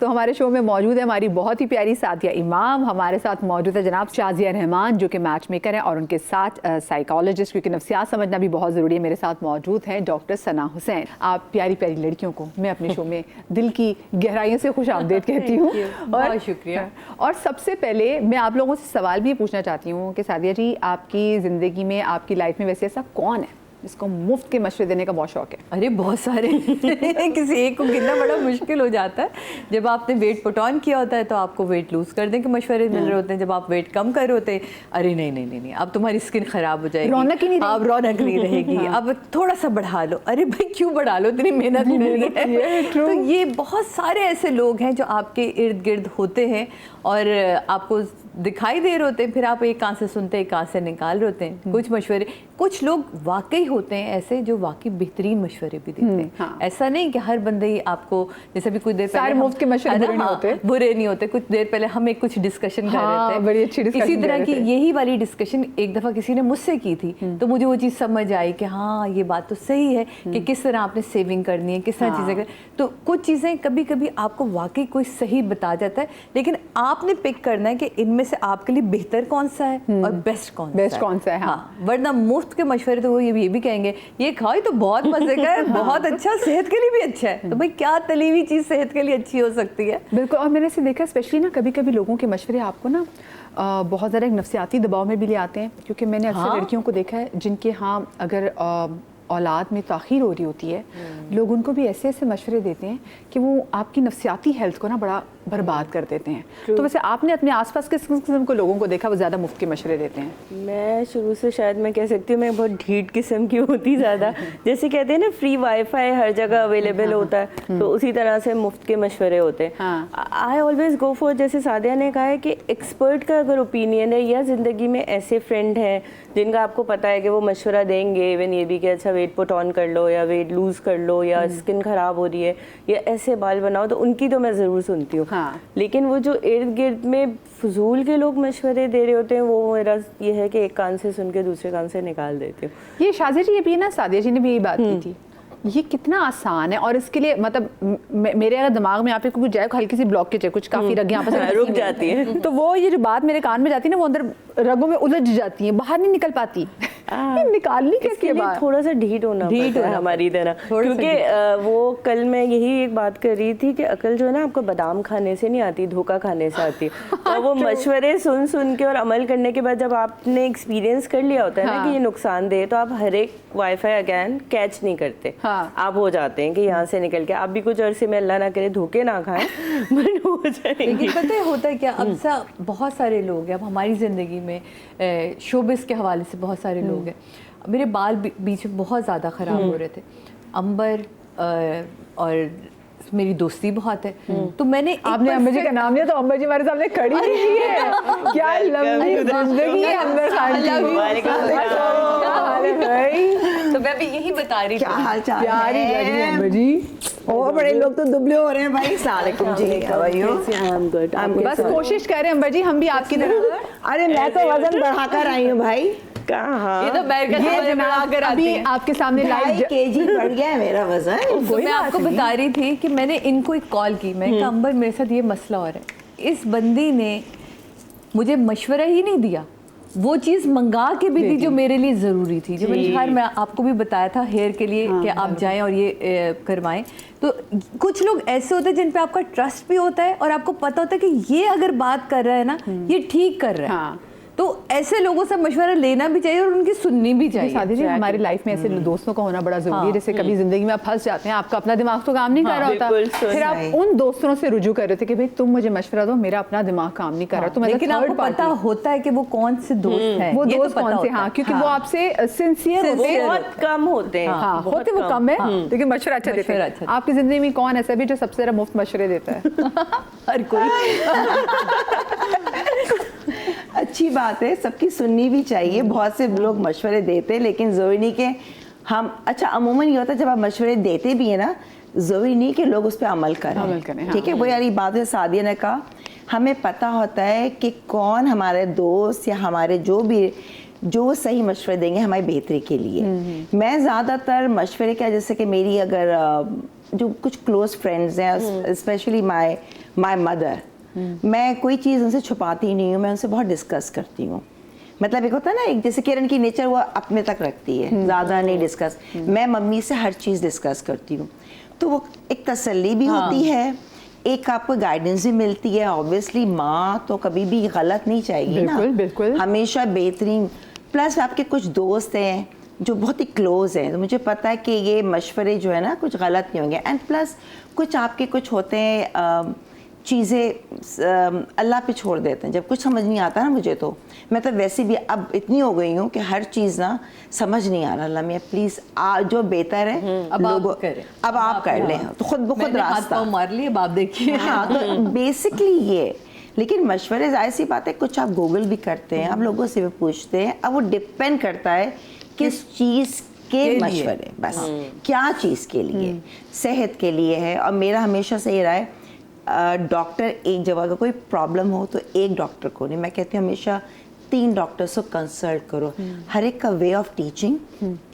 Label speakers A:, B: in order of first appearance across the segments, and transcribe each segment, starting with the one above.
A: तो हमारे शो में मौजूद है हमारी बहुत ही प्यारी सादिया इमाम। हमारे साथ मौजूद है जनाब शाजिया रहमान जो कि मैच मेकर हैं और उनके साथ साइकोलॉजिस्ट, क्योंकि नफ्सियात समझना भी बहुत ज़रूरी है। मेरे साथ मौजूद हैं डॉक्टर सना हुसैन। आप प्यारी प्यारी लड़कियों को मैं अपने शो में दिल की गहराइयों से खुश आमदीद कहती हूँ।
B: बहुत शुक्रिया।
A: और सबसे पहले मैं आप लोगों से सवाल भी पूछना चाहती हूँ कि सादिया जी, आपकी ज़िंदगी में, आपकी लाइफ में वैसे ऐसा कौन है जिसको मुफ्त के मशवरे देने का बहुत शौक है?
B: अरे बहुत सारे किसी एक को गिनना बड़ा मुश्किल हो जाता है। जब आपने वेट पुट ऑन किया होता है तो आपको वेट लूज करने के मशवरे मिल रहे होते हैं। जब आप वेट कम कर रहे होते हैं, अरे नहीं नहीं नहीं नहीं, अब तुम्हारी स्किन खराब हो जाएगी,
A: रौनक ही नहीं रहेगी।
B: अब रौनक नहीं रहेगी, अब थोड़ा सा बढ़ा लो। अरे भाई क्यों बढ़ा लो, इतनी मेहनत नहीं है। तो ये बहुत सारे ऐसे लोग हैं जो आपके इर्द गिर्द होते हैं और आपको दिखाई दे रहे होते हैं। फिर आप एक कान से सुनते हैं, एक कान से निकाल रहे होते हैं कुछ मशवरे। कुछ लोग वाकई होते हैं ऐसे जो वाकई बेहतरीन मशवरे भी देते हैं।
A: हाँ।
B: ऐसा नहीं कि हर बंदे ही आपको, जैसे भी कुछ देर पहले
A: मुफ्त के मशवरे बुरे नहीं होते।
B: बुरे नहीं होते। कुछ देर पहले हम एक कुछ डिस्कशन कर रहे थे,
A: बड़ी अच्छी डिस्कशन
B: इसी तरह की यही वाली डिस्कशन एक दफ़ा किसी ने मुझसे की थी। तो मुझे वो चीज़ समझ आई कि हाँ ये बात तो सही है कि किस तरह आपने सेविंग करनी है, किस तरह चीज़ें। तो कुछ चीज़ें कभी कभी आपको वाकई कोई सही बता जाता है, लेकिन आपने पिक करना है कि इनमें से आपके लिए बेहतर कौन सा है और बेस्ट कौन सा है। हाँ। वरना मुफ्त के मशवरे तो वो ये भी कहेंगे ये खाओ तो बहुत मजे का है, बहुत अच्छा, सेहत के लिए भी अच्छा है। तो भाई क्या तली हुई चीज़ सेहत के लिए अच्छी हो सकती है?
A: बिल्कुल। और मैंने इसे देखा स्पेशली ना, कभी कभी लोगों के मशवरे आपको ना बहुत ज़्यादा एक नफ्सियाती दबाव में भी ले आते हैं। क्योंकि मैंने अक्सर लड़कियों को देखा है जिनके अगर औलाद में ताख़ीर हो रही होती है, लोग उनको भी ऐसे ऐसे मशवरे देते हैं कि वो आपकी नफ्सियाती हेल्थ को ना बड़ा बर्बाद कर देते हैं। तो वैसे आपने अपने आसपास किस किस्म के लोगों को देखा वो ज़्यादा मुफ्त के मशवरे देते हैं?
C: मैं शुरू से शायद मैं कह सकती हूँ मैं बहुत ढीठ किस्म की होती ज़्यादा। जैसे कहते हैं ना फ्री वाईफाई हर जगह अवेलेबल होता है, तो उसी तरह से मुफ्त के मशवरे होते हैं। आई ऑलवेज गो फॉर, जैसे सादिया ने कहा है कि एक्सपर्ट का अगर ओपिनियन है या ज़िंदगी में ऐसे फ्रेंड हैं जिनका आपको पता है कि वो मशवरा देंगे, इवन ये भी कि अच्छा वेट पुट ऑन कर लो या वेट लूज़ कर लो या स्किन ख़राब हो रही है या ऐसे बाल बनाओ, तो उनकी तो मैं ज़रूर सुनती हूँ। हाँ। लेकिन वो जो इर्द गिर्द में फजूल के लोग मशवरे दे रहे होते हैं, वो मेरा ये है कि एक कान से सुन के दूसरे कान से निकाल देती हूँ।
A: ये शाजिया जी, ये भी ना सादिया जी ने भी यही बात की थी, ये कितना आसान है। और इसके लिए मतलब मेरे अगर दिमाग में यहाँ पे कुछ जाए, हल्की सी ब्लॉकेज है, कुछ काफ़ी रग यहाँ पर
C: रुक जाती है,
A: तो वो ये जो बात मेरे कान में जाती है ना, वो अंदर रगों में उलझ जाती है, बाहर नहीं निकल पाती। निकालनी कैसे बात?
C: थोड़ा सा ढीठ होना हमारी तरह। क्योंकि वो कल मैं यही एक बात कर रही थी कि अकल जो है ना आपको बादाम खाने से नहीं आती, धोखा खाने से आती है। और वो मशवरे सुन सुन के और अमल करने के बाद जब आपने एक्सपीरियंस कर लिया होता है ना कि ये नुकसानदेह, तो आप हर एक वाईफाई अगेन कैच नहीं करते। आप हो जाते हैं कि यहाँ से निकल के आप भी कुछ अरसे में अल्लाह ना करे धोखे ना खाएं, बट हो जाएंगे।
B: लेकिन पता है होता है क्या, अब बहुत सारे लोग हैं, अब हमारी ज़िंदगी में शोबिस के हवाले से बहुत सारे लोग हैं। मेरे बाल बीच में बहुत ज़्यादा ख़राब हो रहे थे। अंबर और मेरी दोस्ती बहुत है, तो मैंने
A: आपने अंबर जी का नाम लिया तो अंबर जी हमारे सामने खड़ी हुई है। क्या लंबी जिंदगी है अंबर खान की।
B: तो मैं भी यही बता रही थी।
D: क्या हाल चाल
A: प्यारी लगी अंबर जी।
D: और बड़े लोग तो दुबले हो रहे हैं भाई। सलाम जी,
A: बस कोशिश कर रहे हैं अंबर जी हम भी आपकी तरह।
D: अरे मैं तो वजन बढ़ाकर आई हूँ भाई।
C: कहाँ
B: ये तो
A: अभी आपके सामने लाइव
D: केजी बढ़ गया है मेरा वजन।
B: तो मैं आपको बता रही थी कि मैंने इनको एक कॉल की, मैं कहा अंबर मेरे साथ ये मसला हो रहा है। इस बंदी ने मुझे मशवरा ही नहीं दिया, वो चीज़ मंगा के भी दी जो मेरे लिए ज़रूरी थी, जो मैंने मैं आपको भी बताया था हेयर के लिए कि आप जाएं और ये करवाएं। तो कुछ लोग ऐसे होते हैं जिन पे आपका ट्रस्ट भी होता है और आपको पता होता है कि ये अगर बात कर रहा है ना ये ठीक कर रहा है। तो ऐसे लोगों से मशवरा लेना भी चाहिए और उनकी सुननी भी चाहिए।
A: सादिया जी, हमारी लाइफ में ऐसे दोस्तों का होना बड़ा जरूरी है। जैसे कभी जिंदगी में आप फंस जाते हैं, आपका अपना दिमाग तो काम नहीं कर रहा होता, फिर आप उन दोस्तों से रुजू कर रहे थे कि भाई तुम मुझे मशवरा दो, मेरा अपना दिमाग काम नहीं कर रहा। तो
B: लेकिन आपको पता होता है कि वो कौन से दोस्त हैं,
A: वो दोस्त कौन से, हाँ, क्योंकि वो आपसे सिंसियर होते हैं।
C: बहुत कम होते हैं,
A: हाँ होते वो कम है, लेकिन मशवरा अच्छा देते हैं। आपकी जिंदगी में कौन ऐसा भी जो सबसे ज्यादा मुफ्त मशवरे देता है?
B: हर कोई।
D: अच्छी बात है, सबकी सुननी भी चाहिए। बहुत से लोग मशवरे देते हैं, लेकिन ज़रूरी नहीं कि हम, अच्छा अमूमन ये होता है जब आप मशवरे देते भी हैं ना, ज़रूरी नहीं कि लोग उस पर अमल करें। ठीक है, वो यार ये बात है सादिया ने कहा, हमें पता होता है कि कौन हमारे दोस्त या हमारे जो सही मशवरे देंगे हमारी बेहतरी के लिए। मैं ज़्यादातर मशवरे क्या, जैसे कि मेरी अगर जो कुछ क्लोज फ्रेंड्स हैं, स्पेशली माय माई मदर, मैं कोई चीज़ उनसे छुपाती नहीं हूँ, मैं उनसे बहुत डिस्कस करती हूँ। मतलब एक होता है ना, एक जैसे किरण की नेचर वो अपने तक रखती है, ज़्यादा नहीं डिस्कस। मैं मम्मी से हर चीज़ डिस्कस करती हूँ, तो वो एक तसल्ली भी होती है, एक आपको गाइडेंस भी मिलती है। ऑब्वियसली माँ तो कभी भी गलत नहीं चाहेगी ना,
A: बिल्कुल
D: हमेशा बेहतरीन। प्लस आपके कुछ दोस्त हैं जो बहुत ही क्लोज हैं, तो मुझे पता है कि ये मशवरे जो है ना कुछ गलत नहीं होंगे। एंड प्लस कुछ आपके कुछ होते हैं चीज़ें अल्लाह पे छोड़ देते हैं। जब कुछ समझ नहीं आता ना मुझे, तो मैं तो वैसे भी अब इतनी हो गई हूँ कि हर चीज़ ना समझ नहीं आ रहा। अल्लाह में प्लीज़ जो बेहतर है
B: अब
D: लोगों,
B: आप करें,
D: अब आप कर लें, तो खुद ब खुद रास्ता
B: मार लिए, अब आप देखिए।
D: हाँ, तो बेसिकली ये। लेकिन मशवरे जाहिर सी बात है, कुछ आप गूगल भी करते हैं, आप लोगों से भी पूछते हैं। अब वो डिपेंड करता है किस चीज़ के मशवरे, बस क्या चीज़ के लिए, सेहत के लिए है। और मेरा हमेशा से ये रहा है, डॉक्टर एक जगह, अगर कोई प्रॉब्लम हो तो एक डॉक्टर को नहीं, मैं कहती हूँ हमेशा 3 डॉक्टर्स को कंसल्ट करो। हर एक का वे ऑफ टीचिंग,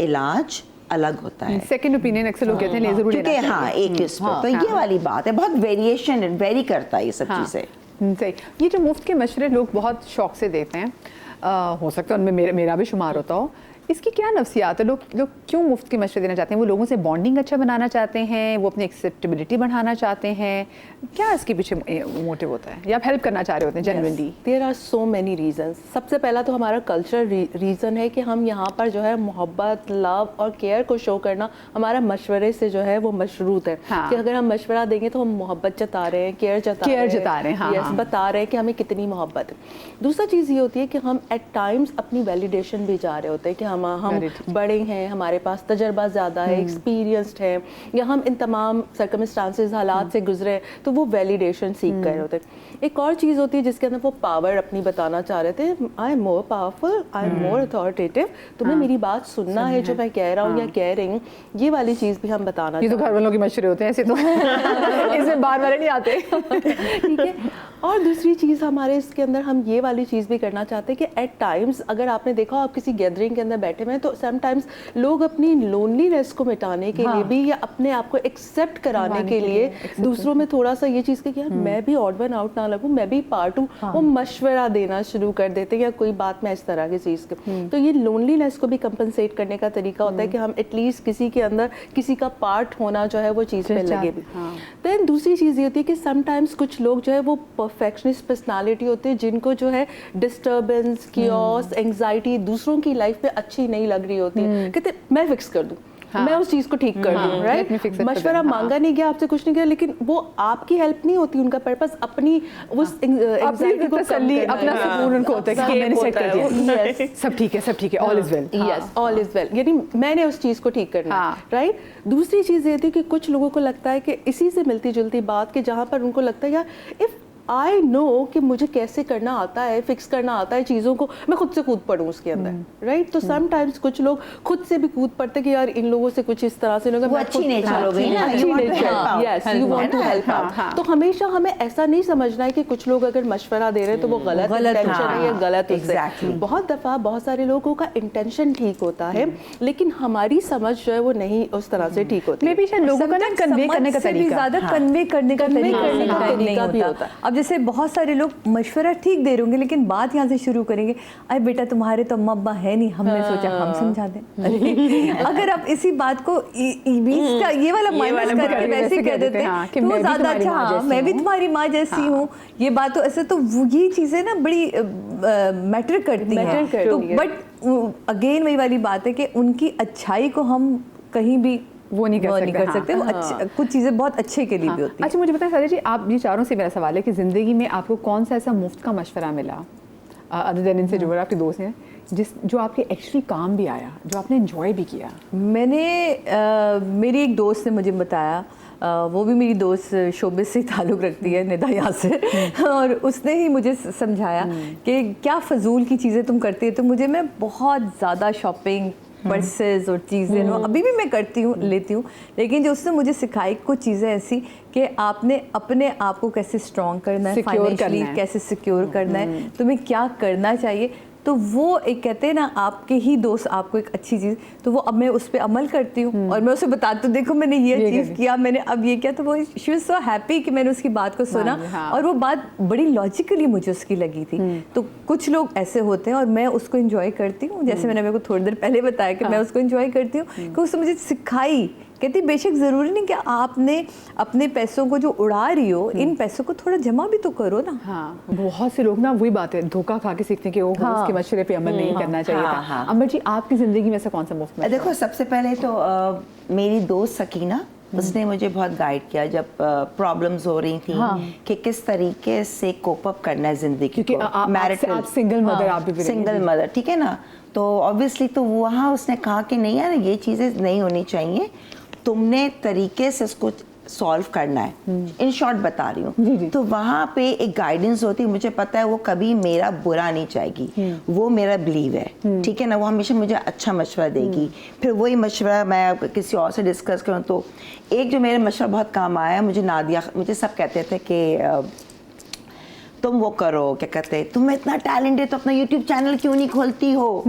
D: इलाज अलग होता है।
A: सेकंड ओपिनियन अक्सर लोग कहते हैं ले ज़रूर लेना
D: क्योंकि
A: चाहिए।
D: हाँ, एक इस पर तो ये वाली बात है, बहुत वेरिएशन वेरी करता है ये सब चीज़ें।
A: सही। ये जो मुफ्त के मशवरे लोग बहुत शौक से देते हैं, हो सकता है उनमें मेरा भी शुमार होता हो, इसकी क्या नफ्सियात है? लोग क्यों मुफ्त के मशवरे देना चाहते हैं? वो लोगों से बॉन्डिंग अच्छा बनाना चाहते हैं, वो अपनी एक्सेप्टेबिलिटी बढ़ाना चाहते हैं, क्या इसके पीछे मोटिव होता है, या आप हेल्प करना चाह रहे होते हैं genuinely?
E: There are so many reasons. सबसे पहला तो हमारा कल्चरल रीज़न है कि हम यहाँ पर जो है मोहब्बत, लव और केयर को शो करना हमारा मशवरे से जो है वो मशरूत है।
A: हाँ।
E: कि अगर हम मशवरा देंगे तो हम मोहब्बत जता रहे हैं, केयर जता रहे हैं,
A: हाँ,
E: यस,
A: हाँ।
E: बता रहे हैं कि हमें कितनी मोहब्बत है। दूसरा चीज़ ये होती है कि हम एट टाइम्स अपनी वैलिडेशन भी जा रहे होते हैं कि हम बड़े हैं, हमारे पास तजर्बा ज़्यादा है, एक्सपीरियंस्ड है, या हम इन तमाम सर्कमस्टांसेस, हालात से गुजरे, तो वो वैलिडेशन सीख कर रहे होते हैं। एक और चीज़ होती है जिसके अंदर वो पावर अपनी बताना चाह रहे थे, I am more powerful, I am more authoritative, तुम्हें मेरी बात सुनना है जो मैं कह रहा हूँ या कह रही हूँ, ये वाली चीज़ भी हम बताना।
A: ये तो घर वालों के मशवरे होते हैं ऐसे तो इसमें बार बार नहीं आते।
E: ठीक है। और दूसरी चीज़ हमारे इसके अंदर हम ये वाली चीज़ भी करना चाहते हैं कि एट टाइम्स अगर आपने देखा आप किसी गैदरिंग के अंदर बैठे हुए हैं, तो समटाइम्स लोग अपनी लोनलीनेस को मिटाने के लिए भी, या अपने आप को एक्सेप्ट कराने के लिए दूसरों में थोड़ा सा ये चीज़ कि यार मैं भी ऑड वन आउट ना लगूं, मैं भी पार्ट हूँ, वो मशवरा देना शुरू कर देते हैं, या कोई बात में इस तरह की चीज़ के। तो ये लोनलीनेस को भी कंपनसेट करने का तरीका होता है कि हम एटलीस्ट किसी के अंदर किसी का पार्ट होना जो है वो चीज़ में लगे भी। देन दूसरी चीज़ ये होती है कि समटाइम्स कुछ लोग जो है वो परफेक्शनिस्ट पर्सनालिटी होते हैं, जिनको जो है डिस्टर्बेंस, कियोस, एंग्जाइटी दूसरों की लाइफ पे अच्छी नहीं लग रही होती है, कहते मैं फिक्स कर दूं, मैं उस चीज को ठीक कर दूं, राइट? मशवरा मांगा नहीं गया, आपसे कुछ नहीं किया, लेकिन वो आपकी हेल्प नहीं होती, उनका पर्पस अपनी उस एंग्जाइटी को
A: तसल्ली, अपना सुकून उनको होता है कि मैंने सेट कर दिया, सब ठीक है, सब ठीक है, all is well.
E: Yes, all is well, यानी मैंने उस चीज को ठीक करना है, राइट? दूसरी चीज ये थी कि कुछ लोगों को लगता है कि इसी से मिलती जुलती बात, कि जहां पर उनको लगता है यार इफ आई नो कि मुझे कैसे करना आता है, फिक्स करना आता है चीज़ों को, मैं खुद से कूद पड़ूँ उसके अंदर, राइट? तो समटाइम्स कुछ लोग खुद से भी कूद पड़ते कि यार इन लोगों से कुछ इस तरह से लोग
D: अच्छी नेचर हो गई ना,
E: yes, you want to help out. तो हमेशा हमें ऐसा नहीं समझना है कि कुछ लोग अगर मशवरा दे रहे हैं तो वो गलत इंटेंशन है या गलत है। बहुत दफ़ा बहुत सारे लोगों का इंटेंशन ठीक होता है, लेकिन हमारी समझ जो है वो नहीं उस तरह से ठीक होती।
A: मे बी शायद लोगों का ना कन्वे करने का तरीका,
B: ज़्यादा कन्वे करने का तरीका
E: भी होता है।
B: अब जैसे बहुत सारे लोग मशवरा ठीक दे रहे होंगे, लेकिन बात यहाँ से शुरू करेंगे, अरे बेटा तुम्हारे तो अम्मा अब्बा है नहीं, हमने सोचा हम समझा दें। अगर आप इसी बात को का ये वाला माइनस करके वैसे कह देते हैं तो वो ज़्यादा अच्छा, हाँ मैं भी तुम्हारी माँ जैसी हूँ, ये बात तो ऐसे, तो ये चीज़ें ना बड़ी मैटर करती हैं। तो बट अगेन वही वाली बात है कि उनकी अच्छाई को हम कहीं भी
A: वो नहीं कर सकते।
B: वो कुछ चीज़ें बहुत अच्छे के लिए भी होती हैं।
A: अच्छा मुझे बताएं साजिद जी, आप ये चारों से मेरा सवाल है कि ज़िंदगी में आपको कौन सा ऐसा मुफ्त का मशवरा मिला, अदर देन इनसे जो आपके दोस्त हैं, जो आपके एक्चुअली काम भी आया, जो आपने एंजॉय भी किया?
B: मैंने मेरी एक दोस्त ने मुझे बताया, वो भी मेरी दोस्त शोबिस से ताल्लुक़ रखती है, निदा यासिर, और उसने ही मुझे समझाया कि क्या फ़जूल की चीज़ें तुम करती है। तो मुझे, मैं बहुत ज़्यादा शॉपिंग, पर्सेस और चीज़ें अभी भी मैं करती हूँ, लेती हूँ, लेकिन जो उसने मुझे सिखाई कुछ चीज़ें ऐसी कि आपने अपने आप को कैसे स्ट्रॉन्ग करना है, फाइनेंशियली कैसे सिक्योर करना है, तुम्हें क्या करना चाहिए, तो वो एक कहते हैं ना, आपके ही दोस्त आपको एक अच्छी चीज़, तो वो अब मैं उस पर अमल करती हूँ और मैं उसे बताती हूँ देखो मैंने ये चीज़ किया, मैंने अब ये किया, तो वो शी वाज सो हैप्पी कि मैंने उसकी बात को सुना।
A: हाँ।
B: और वो बात बड़ी लॉजिकली मुझे उसकी लगी थी। तो कुछ लोग ऐसे होते हैं और मैं उसको इंजॉय करती हूँ, जैसे मैंने मेरे को थोड़ी देर पहले बताया कि मैं उसको इंजॉय करती हूँ कि उसने मुझे सिखाई, कहती बेशक ज़रूरी नहीं कि आपने अपने पैसों को जो उड़ा रही हो, इन पैसों को थोड़ा जमा भी तो करो ना।
A: हाँ, बहुत से लोग ना वही बात है, धोखा खा के सीखते हैं कि वो उसके मशवरे पे अमल नहीं करना चाहिए था। अमर जी, आपकी ज़िंदगी में ऐसा कौन सा मुफ्त मशवरा?
D: देखो, सबसे पहले तो मेरी दोस्त सकीना, उसने मुझे बहुत गाइड किया जब प्रॉब्लम्स हो रही थी कि किस तरीके से कोप अप करना है जिंदगी
A: क्योंकि
D: को।
A: आप सिंगल मदर, आप भी
D: सिंगल मदर, ठीक है ना। तो ऑब्वियसली तो वहाँ उसने कहा कि नहीं यार, ये चीज़ें नहीं होनी चाहिए, तुमने तरीके से उसको सॉल्व करना है। इन शॉर्ट बता रही हूँ। तो वहाँ पे एक गाइडेंस होती है, मुझे पता है वो कभी मेरा बुरा नहीं चाहेगी, वो मेरा बिलीव है, ठीक है ना। वो हमेशा मुझे अच्छा मशवरा देगी। फिर वही मशवरा मैं किसी और से डिस्कस करूँ, तो एक जो मेरे मशवरा बहुत काम आया, मुझे नादिया, मुझे सब कहते थे कि तुम वो करो, क्या कहते हैं, तुम्हें इतना टैलेंट है तो अपना यूट्यूब चैनल क्यों नहीं खोलती हो,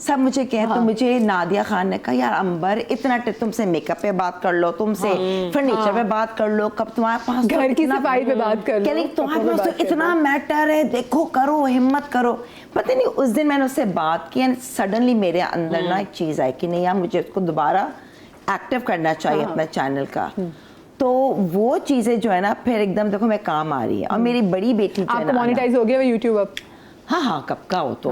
D: सब मुझे कहते। तो मुझे नादिया खान ने कहा यार अंबर, इतना तुमसे मेकअप पे बात कर लो, तुमसे फर्नीचर पे बात कर लो, कब तुम्हारे पास
A: घर की सफाई पे बात कर लो,
D: क्या नहीं तुम्हारे पास तो इतना मैटर है, देखो करो, हिम्मत करो। पता नहीं उस दिन मैंने उससे बात की एंड सडनली मेरे अंदर ना एक चीज आई कि नहीं यार, मुझे उसको दोबारा एक्टिव करना चाहिए अपना चैनल का। तो वो चीजें जो है ना फिर एकदम देखो मैं काम आ रही है। और मेरी बड़ी बेटी जो है
A: आपको
D: ना,
A: मोनेटाइज हो गया वो यूट्यूब अब?
D: हाँ, कब का हो तो।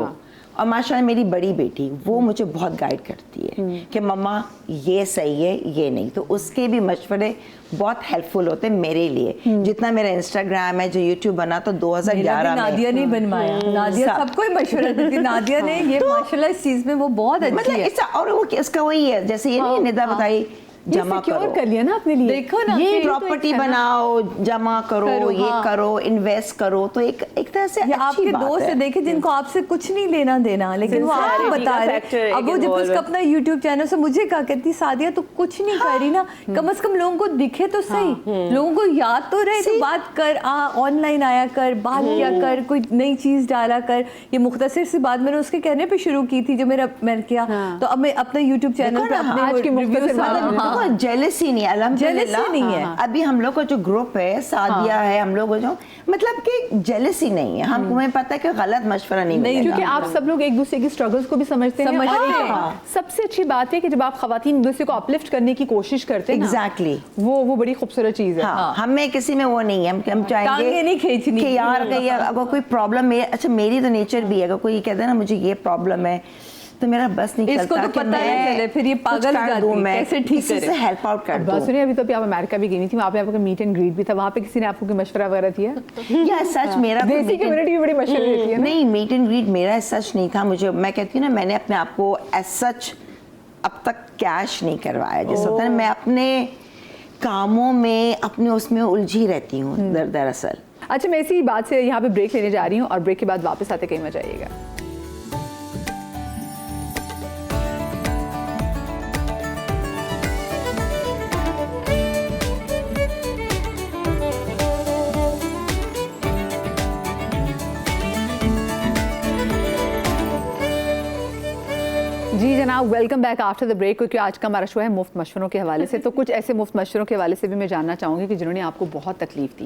D: और माशाल्लाह मेरी बड़ी बेटी वो मुझे बहुत गाइड करती है कि मम्मा ये सही है, ये नहीं। तो उसके भी मशवरे बहुत हेल्पफुल होते हैं मेरे लिए। जितना मेरा इंस्टाग्राम है, जो यूट्यूब बना तो 2011 में
B: नादिया ने बनवाया। नादिया सबको ही मशवरा देती। नादिया ने ये माशाल्लाह इस चीज में वो बहुत अच्छी
D: मतलब
B: है।
D: और वो इसका वही है, जैसे ये नहीं निदा बताई, जमा करो,
A: कर लिया ना अपने लिए।
B: देखो ना,
D: ये प्रॉपर्टी बनाओ, जमा करो, ये करो, इन्वेस्ट करो। तो एक तरह से
B: ये आपके दोस्त है, देखे जिनको आपसे कुछ नहीं लेना देना, लेकिन वो आपको बता रहे। अब वो जब उसका अपना यूट्यूब चैनल से मुझे कहा, कहती सादिया तो कुछ नहीं कर रही ना, कम से कम लोगों को दिखे तो सही, लोगों को याद तो रहे, तो बात कर, ऑनलाइन आया कर, बात किया कर, कोई नई चीज डाला कर। ये मुख्तसर सी बात मैंने उसके कहने पे शुरू की थी, जो मैंने किया। तो अब मैं अपना यूट्यूब चैनल पे अपने
D: जेलसी नहीं, अल्हम्दुलिल्लाह नहीं है। अभी हम लोग का जो ग्रुप है, सादिया है, हम लोग जो मतलब कि जेलसी नहीं है। हमको हमें पता है कि गलत मशवरा नहीं मिलेगा,
A: क्योंकि आप सब लोग एक दूसरे की स्ट्रगल्स को भी समझते हैं। और सबसे अच्छी बात है कि जब आप खवातीन एक दूसरे को अपलिफ्ट करने की कोशिश करते हैं,
D: एग्जैक्टली,
A: वो बड़ी खूबसूरत चीज है।
D: हमें किसी में वो नहीं है, हम चाहेंगे
B: नहीं खींचनी
D: कि यार अगर कोई प्रॉब्लम है, अच्छा मेरी तो नेचर भी है, अगर कोई कहता है ना मुझे ये प्रॉब्लम है, तो मेरा बस नहीं
B: इसको
D: चलता
B: तो पता नहीं चले, फिर ये पागल हो जाती है, कैसे ठीक करे,
D: से हेल्प आउट कर दूं।
A: बस सुनिए, अभी तो आप अमेरिका भी गई थी, वहाँ पे आपका मीट एंड ग्रीट भी था, वहाँ पे किसी ने आपको कोई मशवरा वगैरह दिया?
D: या सच मेरा
A: देसी कम्युनिटी भी बड़ी मशवरे देती है ना?
D: नहीं, मीट एंड ग्रीट मेरा सच नहीं था। मुझे, मैं कहती हूँ ना, मैंने अपने आप को एज सच अब तक कैश नहीं करवाया। जैसे होता है ना, मैं अपने कामों में अपने उसमें उलझी रहती हूँ दरअसल।
A: अच्छा, मैं इसी बात से यहाँ पे ब्रेक लेने जा रही हूँ और ब्रेक के बाद वापस आते कहीं मजा आइएगा। जी जनाब, welcome back after the break. क्योंकि आज का हमारा शो है मुफ्त मशवरों के हवाले से, तो कुछ ऐसे मुफ्त मशवरों के हवाले से भी मैं जानना चाहूँगी कि जिन्होंने आपको बहुत तकलीफ दी।